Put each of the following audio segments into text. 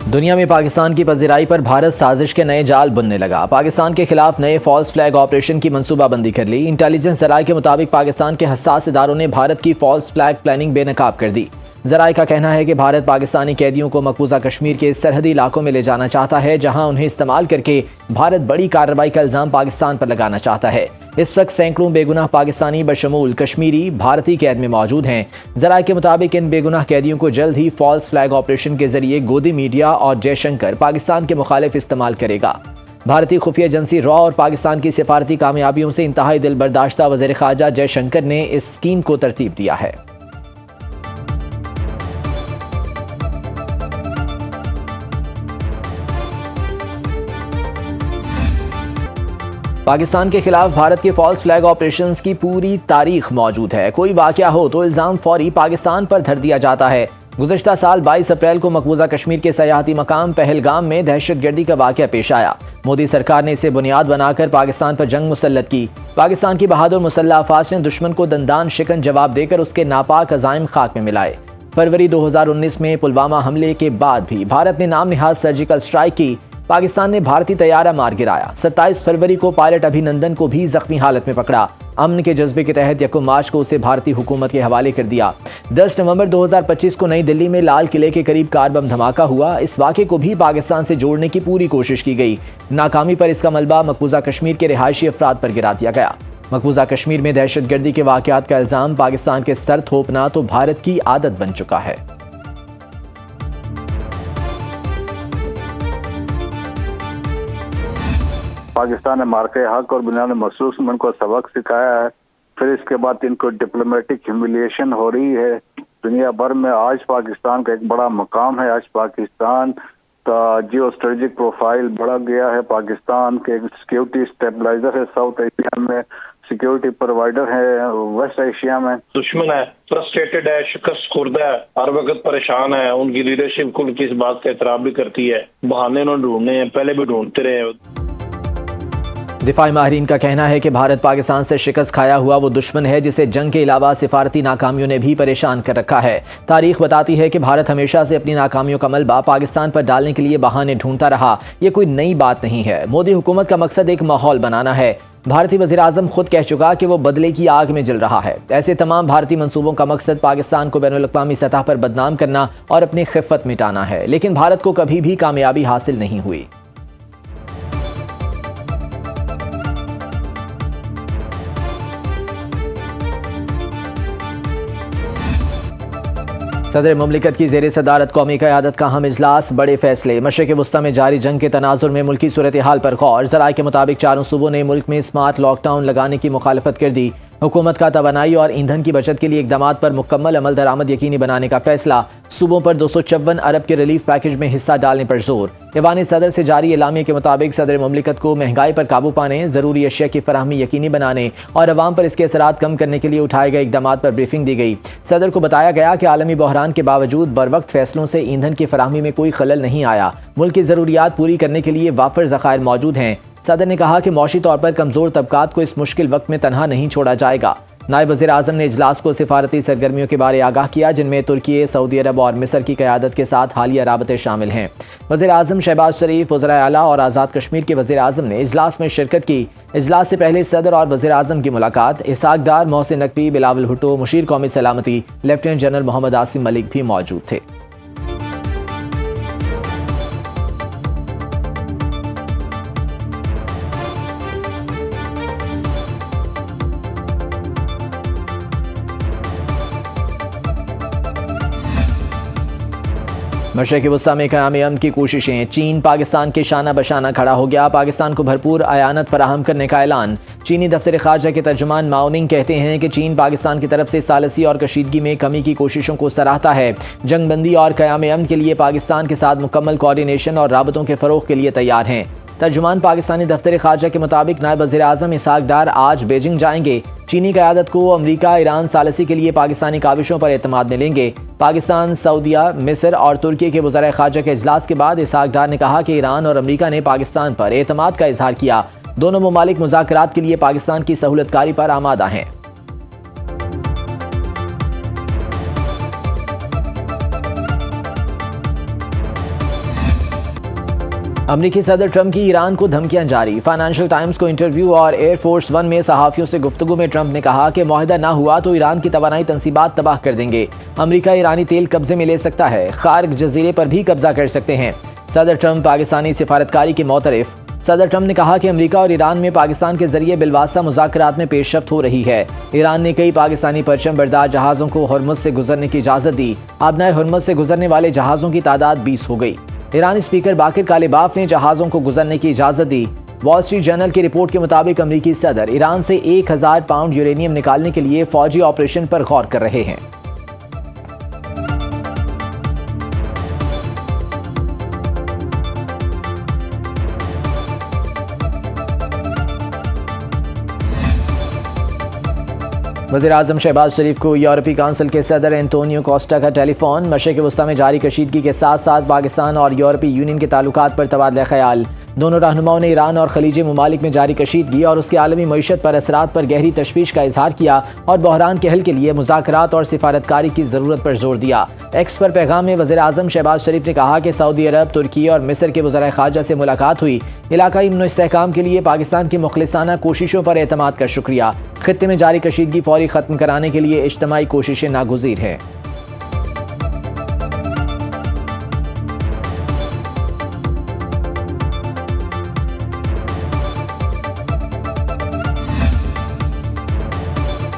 दुनिया में पाकिस्तान की पज़िराई पर भारत साजिश के नए जाल बुनने लगा। पाकिस्तान के खिलाफ नए फॉल्स फ्लैग ऑपरेशन की मंसूबाबंदी कर ली। इंटेलिजेंस ज़राए के मुताबिक पाकिस्तान के हसास इदारों ने भारत की फॉल्स फ्लैग प्लानिंग बेनकाब कर दी। ज़राए का कहना है कि भारत पाकिस्तानी कैदियों को मकबूजा कश्मीर के सरहदी इलाकों में ले जाना चाहता है, जहां उन्हें इस्तेमाल करके भारत बड़ी कार्रवाई का इल्ज़ाम पाकिस्तान पर लगाना चाहता है। इस वक्त सैकड़ों बेगुनाह पाकिस्तानी बशमूल कश्मीरी भारतीय कैद में मौजूद हैं। ज़राए के मुताबिक इन बेगुनाह कैदियों को जल्द ही फॉल्स फ्लैग ऑपरेशन के जरिए गोदी मीडिया और जयशंकर पाकिस्तान के मुखालिफ इस्तेमाल करेगा। भारतीय खुफिया एजेंसी रॉ और पाकिस्तान की सिफारती कामयाबियों से इंतहाई दिल बर्दाश्ता वज़ीर ख़ारजा जयशंकर ने इस स्कीम को तरतीब दिया है। पाकिस्तान के खिलाफ भारत के फॉल्स फ्लैग ऑपरेशंस की पूरी तारीख मौजूद है। कोई वाकया हो तो इल्ज़ाम फौरी पाकिस्तान पर धर दिया जाता है। गुज़श्ता साल 22 अप्रैल को मकबूजा कश्मीर के सयाहती मकाम पहलगाम में दहशतगर्दी का वाकया पेश आया। मोदी सरकार ने इसे बुनियाद बनाकर पाकिस्तान पर जंग मुसल्लत की। पाकिस्तान की बहादुर मुसल्लह अफवाज ने दुश्मन को दंदान शिकन जवाब देकर उसके नापाक अज़ाइम खाक में मिलाए। फरवरी 2019 में पुलवामा हमले के बाद भी भारत ने नाम निहाज सर्जिकल स्ट्राइक की। पाकिस्तान ने भारतीय तैयारा मार गिराया। 27 फरवरी को पायलट अभिनंदन को भी जख्मी हालत में पकड़ा। अमन के जज्बे के तहत 1 मार्च को उसे भारतीय हुकूमत के हवाले कर दिया। 10 नवंबर 2025 को नई दिल्ली में लाल किले के करीब कार बम धमाका हुआ। इस वाक़े को भी पाकिस्तान से जोड़ने की पूरी कोशिश की गई। नाकामी पर इसका मलबा मकबूजा कश्मीर के रिहायशी अफराद पर गिरा दिया गया। मकबूजा कश्मीर में दहशतगर्दी के वाक़यात का इल्ज़ाम पाकिस्तान के सर थोपना तो भारत की आदत बन चुका है। पाकिस्तान ने मार्के हक और बुनियाद मखसूस में उनको सबक सिखाया है। फिर इसके बाद इनको डिप्लोमेटिक ह्यूमिलिएशन हो रही है दुनिया भर में। आज पाकिस्तान का एक बड़ा मकाम है। आज पाकिस्तान का जियो स्ट्रेटेजिक प्रोफाइल बढ़ा गया है। पाकिस्तान के सिक्योरिटी स्टेबलाइजर है, साउथ एशिया में सिक्योरिटी प्रोवाइडर है, वेस्ट एशिया में। दुश्मन है, फ्रस्ट्रेटेड है, शिकस्त खुर्द है, हर वक्त परेशान है। उनकी लीडरशिप खुल की इस बात का एतराफ़ भी करती है। बहाने उन्होंने ढूंढने हैं, पहले भी ढूंढते रहे। दिफाई माहिरीन का कहना है कि भारत पाकिस्तान से शिकस्त खाया हुआ वो दुश्मन है जिसे जंग के अलावा सिफारती नाकामियों ने भी परेशान कर रखा है। तारीख बताती है कि भारत हमेशा से अपनी नाकामियों का मलबा पाकिस्तान पर डालने के लिए बहाने ढूंढता रहा। ये कोई नई बात नहीं है। मोदी हुकूमत का मकसद एक माहौल बनाना है। भारतीय वज़ीर आज़म खुद कह चुका कि वो बदले की आग में जल रहा है। ऐसे तमाम भारतीय मंसूबों का मकसद पाकिस्तान को बैनुल अक़वामी सतह पर बदनाम करना और अपनी खिफ़त मिटाना है, लेकिन भारत को कभी भी कामयाबी हासिल नहीं हुई। सदर मुमलिकत की ज़ेर सदारत कौमी क़यादत का अहम इजलास, बड़े फैसले। मशरिक़ वस्ता में जारी जंग के तनाजुर में मुल्की सूरत हाल पर गौर। ज़राए के मुताबिक चारों सूबों ने मुल्क में स्मार्ट लॉकडाउन लगाने की मुखालफत कर दी। हुकूमत का तवानाई और ईंधन की बचत के लिए इक़दाम पर मुकम्मल अमल दरामद यकीनी बनाने का फैसला। सूबों पर 254 अरब के रिलीफ पैकेज में हिस्सा डालने पर जोर। ऐवान सदर से जारी एलामिया के मुताबिक सदर मुमलिकत को महंगाई पर काबू पाने, ज़रूरी अशिया की फराहमी यकीनी बनाने और अवाम पर इसके असरात कम करने के लिए उठाए गए इक़दाम पर ब्रीफिंग दी गई। सदर को बताया गया कि आलमी बहरान के बावजूद बरवक्त फैसलों से ईंधन की फराहमी में कोई खलल नहीं आया। मुल्क की ज़रूरियात पूरी करने के लिए वाफर ज़खायर मौजूद हैं। सदर ने कहा कि मौशी तौर पर कमज़ोर तबकात को इस मुश्किल वक्त में तनहा नहीं छोड़ा जाएगा। नायब वज़ीर आज़म ने इजलास को सिफारती सरगर्मियों के बारे आगाह किया, जिनमें तुर्की, सऊदी अरब और मिस्र की क़यादत के साथ हालिया राबते शामिल हैं। वज़ीर आज़म शहबाज शरीफ, वज़ीर आला और आज़ाद कश्मीर के वज़ीर आज़म ने इजलास में शिरकत की। इजलास से पहले सदर और वज़ीर आज़म की मुलाकात। इसहाक डार, मोहसिन नकवी, बिलावल भुट्टो, मुशीर कौमी सलामती, लेफ्टिनेंट जनरल मोहम्मद आसिम मलिक भी मौजूद थे। मशरिक़ वस्ता में क़याम अमन की कोशिशें। चीन पाकिस्तान के शाना बशाना खड़ा हो गया। पाकिस्तान को भरपूर अयानत फराहम करने का ऐलान। चीनी दफ्तर ख़ारजा के तर्जुमान माओनिंग कहते हैं कि चीन पाकिस्तान की तरफ से सालसी और कशीदगी में कमी की कोशिशों को सराहता है। जंगबंदी और क़याम अमन के लिए पाकिस्तान के साथ मुकम्मल कोऑर्डिनेशन और राबतों के फ़रोग़ के लिए तैयार हैं। तर्जुमान पाकिस्तानी दफ्तर ख़ारजा के मुताबिक नायब वज़ीर आज़म इसहाक डार आज बीजिंग जाएंगे। चीनी क़यादत को अमरीका ईरान सालसी के लिए पाकिस्तानी काविशों पर एतमाद में लेंगे। पाकिस्तान, सऊदिया, मिस्र और तुर्की के वज़राए ख़ारजा के इजलास के बाद इसहाक डार ने कहा कि ईरान और अमरीका ने पाकिस्तान पर एतमाद का इजहार किया। दोनों ममालिक मुज़ाकरात के लिए पाकिस्तान की सहूलतकारी पर आमादा हैं। अमरीकी सदर ट्रंप की ईरान को धमकियां जारी। फाइनेंशियल टाइम्स को इंटरव्यू और एयरफोर्स वन में सहाफ़ियों से गुफ्तगू में ट्रंप ने कहा कि मुआहदा ना हुआ तो ईरान की तवानाई तंसीबात तबाह कर देंगे। अमरीका ईरानी तेल कब्जे में ले सकता है, खार्ग जजीरे पर भी कब्जा कर सकते हैं। सदर ट्रंप पाकिस्तानी सिफारतकारी के मोतरफ। सदर ट्रंप ने कहा कि अमरीका और ईरान में पाकिस्तान के जरिए बिलवास्ता मुज़ाकरात में पेशरफ्त हो रही है। ईरान ने कई पाकिस्तानी परचम बरदार जहाज़ों को हरमुज़ से गुजरने की इजाज़त दी। आबनाए हरमुज़ से गुजरने वाले जहाज़ों की तादाद 20 हो गई। ईरानी स्पीकर बाकिर कालिबाफ ने जहाज़ों को गुजरने की इजाज़त दी। वॉल स्ट्रीट जर्नल की रिपोर्ट के मुताबिक अमरीकी सदर ईरान से 1000 पाउंड यूरेनियम निकालने के लिए फौजी ऑपरेशन पर गौर कर रहे हैं। वज़ीर-ए-आज़म शहबाज शरीफ को यूरोपीय काउंसिल के सदर एंटोनियो कोस्टा का टेलीफोन। मशरिक़ वस्ता में जारी कशीदगी के साथ साथ पाकिस्तान और यूरोपीय यूनियन के ताल्लुकात पर तबादला ख्याल। दोनों रहनुमाओं ने ईरान और खलीजी ममालिक में जारी कशीदगी और उसके आलमी मईशत पर असरात पर गहरी तशवीश का इजहार किया और बहरान के हल के लिए मुज़ाकरात और सिफारतकारी की ज़रूरत पर जोर दिया। एक्स पर पैगाम में वज़ीर-ए-आज़म शहबाज शरीफ ने कहा कि सऊदी अरब, तुर्की और मिस्र के वज़राए ख़ारजा से मुलाकात हुई। इलाकाई अमन व इस्तेहकाम के लिए पाकिस्तान की मुखलिसाना कोशिशों पर एतमाद का शुक्रिया। खित्ते में जारी कशीदगी फौरी ख़त्म कराने के लिए इज्तिमाई कोशिशें नागुज़ीर हैं।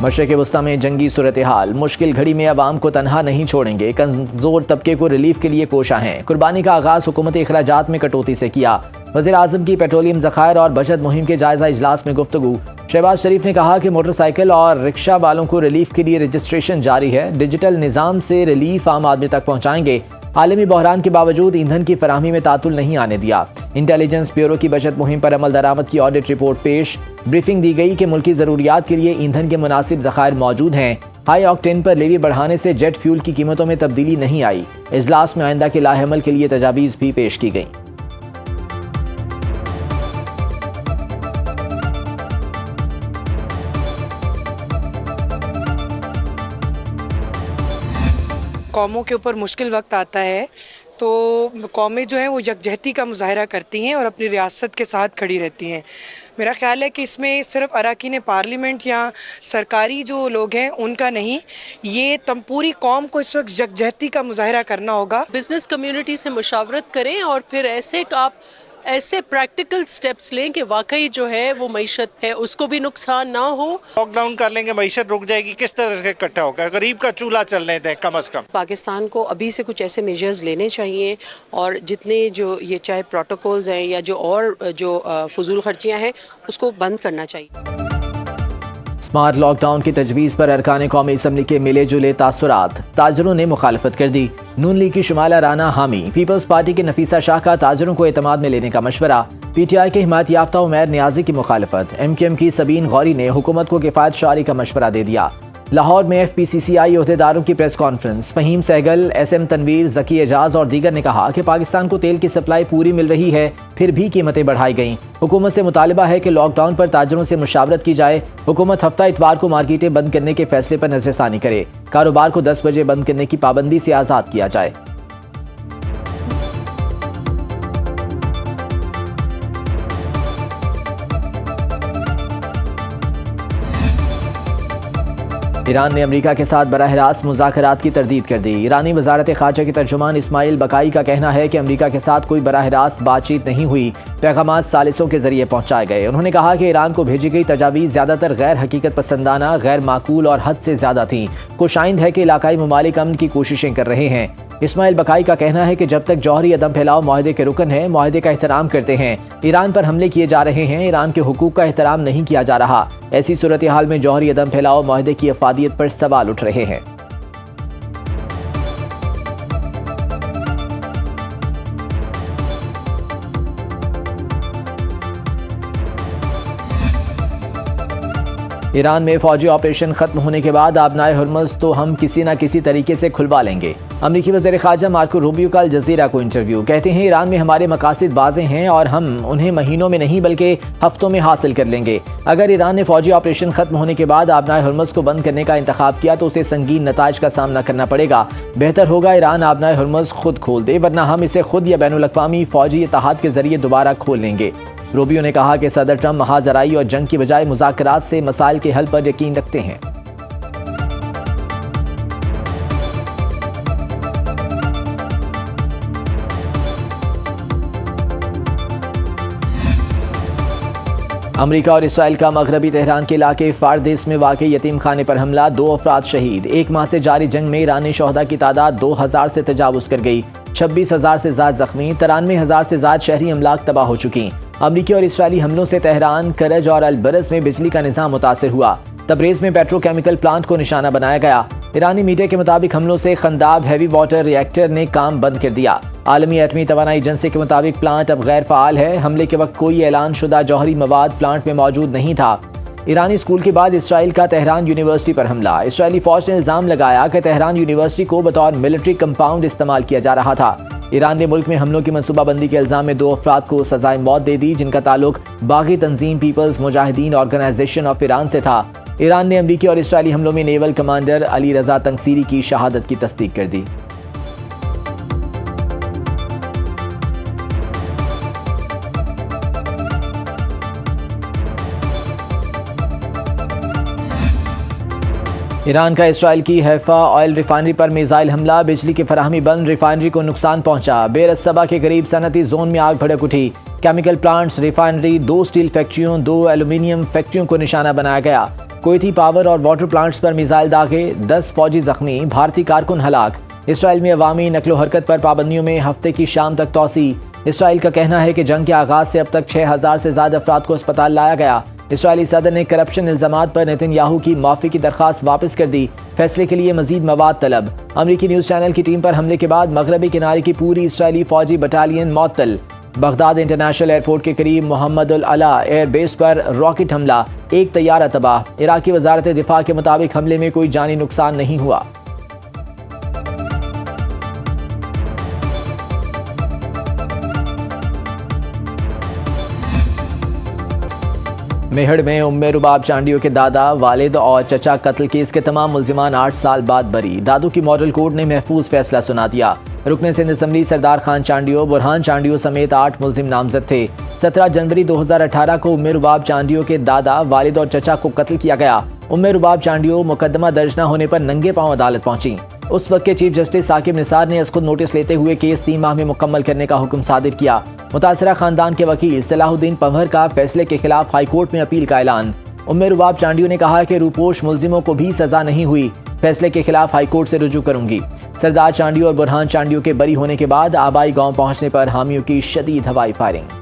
मशरिक़ वस्ता में जंगी सूरत हाल। मुश्किल घड़ी में अवाम को तनहा नहीं छोड़ेंगे, कमज़ोर तबके को रिलीफ के लिए कोशा हैं। कुर्बानी का आगाज़ हुकूमती अखराजात में कटौती से किया। वज़ीर-ए-आज़म की पेट्रोलियम ज़खायर और बचत मुहिम के जायज़ा इजलास में गुफ्तगू। शहबाज शरीफ ने कहा कि मोटरसाइकिल और रिक्शा वालों को रिलीफ के लिए रजिस्ट्रेशन जारी है। डिजिटल निज़ाम से रिलीफ आम आदमी तक पहुँचाएंगे। आलमी बहरान के बावजूद ईंधन की फराहमी में तातुल नहीं आने दिया। इंटेलिजेंस ब्यूरो की बचत मुहिम पर अमल दरामद की ऑडिट रिपोर्ट पेश। ब्रीफिंग दी गई कि मुल्की ज़रूरियात के लिए ईंधन के मुनासिब ज़खायर मौजूद हैं। हाई ऑक्टेन पर लेवी बढ़ाने से जेट फ्यूल की कीमतों में तब्दीली नहीं आई। इजलास में आइंदा के लाहेअमल के लिए तजावीज़ भी पेश की गई। कौमों के ऊपर मुश्किल वक्त आता है तो कौमें जो हैं वो यकजहती का मुजाहरा करती हैं और अपनी रियासत के साथ खड़ी रहती हैं। मेरा ख्याल है कि इसमें सिर्फ अरकान पार्लियामेंट या सरकारी जो लोग हैं उनका नहीं, ये पूरी कौम को इस वक्त यकजहती का मुजाहरा करना होगा। बिजनेस कम्युनिटी से मुशावरत करें और फिर ऐसे प्रैक्टिकल स्टेप्स लें कि वाकई जो है वो मईशत है उसको भी नुकसान ना हो। लॉकडाउन कर लेंगे, मईशत रुक जाएगी, किस तरह से इकट्ठा होगा? गरीब का चूल्हा चलने दें कम से कम। पाकिस्तान को अभी से कुछ ऐसे मेजर्स लेने चाहिए और जितने जो ये चाहे प्रोटोकॉल्स हैं या जो फजूल खर्चियाँ हैं उसको बंद करना चाहिए। स्मार्ट लॉकडाउन की तजवीज़ पर अरकान कौमी असम्बली के मिले जुले तासुरात। ताजरों ने मुखालफत कर दी। नून लीग की शुमाला राना हामी। पीपल्स पार्टी के नफीसा शाह का ताजरों को एतमाद में लेने का मशवरा। PTI के हिमायत याफ्ता उमैर नियाजी की मुखालफत। MQM की सबीन गौरी ने हुकूमत को किफ़ायत शारी का मशवरा दे दिया। लाहौर में FPCCI अहदेदारों की press conference. Fahim Sehgal, SM Tanveer, Zaki Ejaz और दीगर ने कहा कि पाकिस्तान को तेल की सप्लाई पूरी मिल रही है, फिर भी कीमतें बढ़ाई गईं। हुकूमत से मुतालिबा है कि लॉकडाउन पर ताजरों से मुशावरत की जाए। हुकूमत हफ्ता इतवार को मार्केटें बंद करने के फैसले पर नज़रसानी करे। कारोबार को 10 बजे बंद करने की पाबंदी से आज़ाद किया जाए। ईरान ने अमरीका के साथ बराह रास्त मुज़ाकरात की तरदीद कर दी। ईरानी वज़ारत ख़ारजा के तर्जुमान इस्माइल बकाई का कहना है कि अमरीका के साथ कोई बराह रास्त बातचीत नहीं हुई, पैगामात सालिसों के जरिए पहुँचाए गए। उन्होंने कहा कि ईरान को भेजी गई तजावीज़ ज़्यादातर गैर हकीकत पसंदाना, गैर माकूल और हद से ज़्यादा थीं। खुशाइंद है कि इलाकाई ममालिक अमन की कोशिशें कर रहे हैं। इस्माइल बकाई का कहना है कि जब तक जौहरी अदम फैलाव माहदे के रुकन है, माहदे का एहतराम करते हैं। ईरान पर हमले किए जा रहे हैं, ईरान के हुकूक का एहतराम नहीं किया जा रहा। ऐसी सूरत हाल में जौहरी अदम फैलाव माहदे की अफादियत पर सवाल उठ रहे हैं। ईरान में फौजी ऑपरेशन खत्म होने के बाद आबनाए हुर्मुज़ तो हम किसी न किसी तरीके से खुलवा लेंगे। अमरीकी वज़ीर ख़ारजा मार्को रूबियो का अल जज़ीरा को इंटरव्यू। कहते हैं ईरान में हमारे मकासद वाज़ेह हैं और हम उन्हें महीनों में नहीं बल्कि हफ्तों में हासिल कर लेंगे। अगर ईरान ने फौजी ऑपरेशन खत्म होने के बाद आबनाए हुर्मुज़ को बंद करने का इंतखाब किया तो उसे संगीन नताइज का सामना करना पड़ेगा। बेहतर होगा ईरान आबनाए हुर्मुज़ खुद खोल दे, वरना हम इसे खुद या बैनुल अक़वामी फौजी इत्तेहाद के जरिए दोबारा खोल लेंगे। रूबियो ने कहा कि सदर ट्रंप महाजराई और जंग की बजाय मुज़ाकरात से मसाइल के हल पर यकीन रखते हैं। अमरीका और इसराइल का मगरबी तेहरान के इलाके फारदेस में वाक़ यतीम खाने पर हमला, 2 अफराद शहीद। 1 माह से जारी जंग में ईरानी शोहदा की तादाद 2000 से तजावुज़ कर गई। 26,000 से ज़्यादा जख्मी, 93,000 से ज़्यादा शहरी अमलाक तबाह हो चुकी। अमरीकी और इसराइली हमलों से तेहरान, करज और अलबरज में बिजली का निज़ाम मुतासिर हुआ। तबरेज़ में पेट्रोकेमिकल प्लांट को निशाना बनाया गया। ईरानी मीडिया के मुताबिक हमलों से खंदाब हैवी वाटर रिएक्टर ने काम बंद कर दिया। आलमी एटमी तवानाई एजेंसी के मुताबिक प्लांट अब गैर फ़ाल है। हमले के वक्त कोई ऐलान शुदा जौहरी मवाद प्लांट में मौजूद नहीं था। ईरानी स्कूल के बाद इसराइल का तेहरान यूनिवर्सिटी पर हमला। इसराइली फ़ौज ने इल्ज़ाम लगाया कि तेहरान यूनिवर्सिटी को बतौर मिलिट्री कंपाउंड इस्तेमाल किया जा रहा था। ईरान ने मुल्क में हमलों की मनसूबाबंदी के इल्ज़ाम में 2 अफराद को सज़ाए मौत दे दी, जिनका ताल्लुक बागी तंजीम people's Mujahedin organization of Iran से था। ईरान ने अमरीकी और इसराइली हमलों में naval commander Ali Reza Tangsiri की शहादत की तस्दीक कर दी। ईरान का इसराइल की हैफा ऑयल रिफाइनरी पर मिसाइल हमला, बिजली की फराहमी बंद, रिफाइनरी को नुकसान पहुंचा। बेरसबा के करीब सनती जोन में आग भड़क उठी। केमिकल प्लांट्स, रिफाइनरी, 2 स्टील फैक्ट्रियों, 2 एल्यूमिनियम फैक्ट्रियों को निशाना बनाया गया। कोयती पावर और वाटर प्लांट्स पर मिसाइल दागे, 10 फौजी जख्मी, भारतीय कारकुन हलाक। इसराइल में अवामी नकलो हरकत पर पाबंदियों में हफ्ते की शाम तक तोसी। इसराइल का कहना है कि जंग के आगाज से अब तक 6000 से ज्यादा अफराद को अस्पताल लाया गया। इसराइली सदर ने करप्शन इल्जामात पर नेतन्याहू की माफी की दरखास्त वापस कर दी। फैसले के लिए मजीद मवाद तलब। अमरीकी न्यूज चैनल की टीम पर हमले के बाद मगरबी किनारे की पूरी इसराइली फौजी बटालियन मअतल। बगदाद इंटरनेशनल एयरपोर्ट के करीब मोहम्मद अला एयरबेस पर रॉकेट हमला, 1 तैयारा तबाह। इराकी वजारत दिफा के मुताबिक हमले में कोई जानी नुकसान नहीं हुआ। मेहड़ में उम्मे रुबाब चांडियों के दादा, वालिद और चचा कत्ल केस के तमाम मुल्जिमान 8 साल बाद बरी। दादू की मॉडल कोर्ट ने महफूज फैसला सुना दिया। रुकने सिंध असम्बली सरदार खान चांडियो, बुरहान चांडियो समेत 8 मुल्जिम नामजद थे। 17 जनवरी 2018 को उम्मे रुबाब चांडियो के दादा, वालिद और चचा को कत्ल किया गया। उम्मे रुबाब चांडियो मुकदमा दर्ज न होने पर नंगे पांव अदालत पहुंची। उस वक्त के चीफ जस्टिस साकिब निसार ने खुद नोटिस लेते हुए केस 3 माह में मुकम्मल करने का हुक्म सादिर किया। मुतासरा खानदान के वकील सलाहुद्दीन पंवर का फैसले के खिलाफ हाईकोर्ट में अपील का ऐलान। उम्मे रुबाब चांडियो ने कहा कि रूपोश मुल्जिमों को भी सजा नहीं हुई, फैसले के खिलाफ हाईकोर्ट से रुजू करूंगी। सरदार चांडियो और बुरहान चांडियो के बरी होने के बाद आबाई गांव पहुंचने पर हामियों की शदीद हवाई फायरिंग।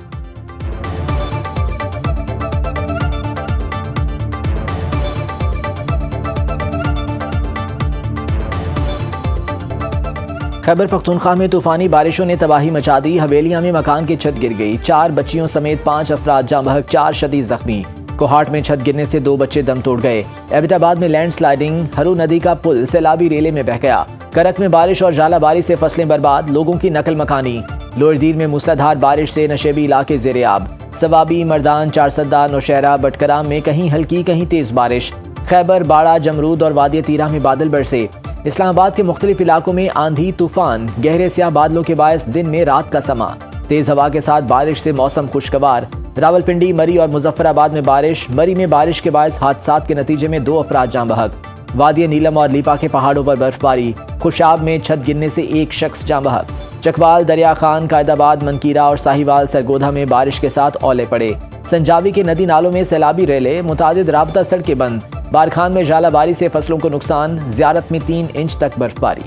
खैबर पख्तूनख्वा में तूफानी बारिशों ने तबाही मचा दी। हवेलियां में मकान की छत गिर गई, 4 बच्चियों समेत 5 अफराद जाँ बहक, 4 शदीद जख्मी। कोहाट में छत गिरने से 2 बच्चे दम तोड़ गए। एबटाबाद में लैंडस्लाइडिंग, हरू नदी का पुल सैलाबी रेले में बह गया। करक में बारिश और जालाबारी से फसलें बर्बाद, लोगों की नकल मकानी। लोहरदीर में मूसलाधार बारिश से नशेबी इलाके ज़ेरे-आब। सवाबी, मर्दान, चारसद्दा, नौशहरा, बटकरा में कहीं हल्की कहीं तेज बारिश। खैबर, बाड़ा, जमरूद और वादिया तीरा में बादल बरसे। इस्लामाबाद के मुख्तलिफ इलाकों में आंधी तूफान, गहरे स्याह बादलों के बायस दिन में रात का समा। तेज हवा के साथ बारिश से मौसम खुशगवार। रावलपिंडी, मरी और मुजफ्फराबाद में बारिश। मरी में बारिश के बायस हादसात के नतीजे में 2 अफराद जाँ बहक। वादिया नीलम और लीपा के पहाड़ों पर बर्फबारी। खुशाब में छत गिरने से 1 शख्स जाँ बहक। चकवाल, दरिया खान, कायदाबाद, मनकीरा और साहिवाल सरगोधा में बारिश के साथ ओले पड़े। संजावी के नदी नालों में सैलाबी रेले, मुतादिद राबता सड़कें बंद। बारखान में जालाबारी से फसलों को नुकसान। ज़ियारत में 3 इंच तक बर्फबारी।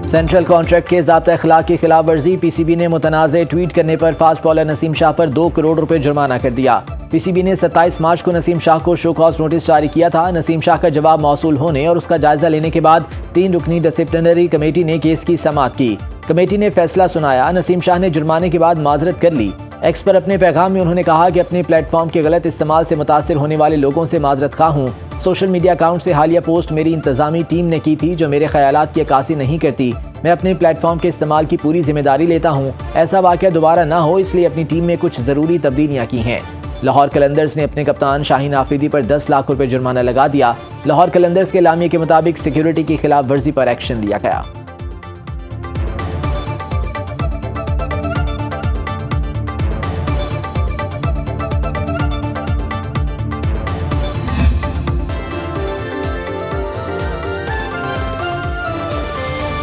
सेंट्रल कॉन्ट्रैक्ट के ज़ाब्ता अखलाक की खिलाफ वर्जी। PCB ने मुतनाज़ ट्वीट करने पर फास्ट बॉलर नसीम शाह पर 2 करोड़ रुपए जुर्माना कर दिया। पीसीबी ने 27 मार्च को नसीम शाह को शो कॉज नोटिस जारी किया था। नसीम शाह का जवाब मौसूल होने और उसका जायजा लेने के बाद 3 रुकनी डिसिप्लिनरी कमेटी ने केस की समाअत की। कमेटी ने फैसला सुनाया। नसीम शाह ने जुर्माने के बाद माजरत कर ली। एक्स पर अपने पैगाम में उन्होंने कहा कि अपने प्लेटफॉर्म के गलत इस्तेमाल से मुतासिर होने वाले लोगों से माजरत खा हूँ। सोशल मीडिया अकाउंट से हालिया पोस्ट मेरी इंतजामी टीम ने की थी जो मेरे ख्यालात की अक्कासी नहीं करती। मैं अपने प्लेटफॉर्म के इस्तेमाल की पूरी जिम्मेदारी लेता हूँ। ऐसा वाक़या दोबारा ना हो इसलिए अपनी टीम में कुछ ज़रूरी तब्दीलियाँ की हैं। लाहौर कलंदर्स ने अपने कप्तान शाहीन आफरीदी पर 10 लाख रुपए जुर्माना लगा दिया। लाहौर कलंदर्स के एलामिया के मुताबिक सिक्योरिटी की खिलाफ वर्जी पर एक्शन लिया गया।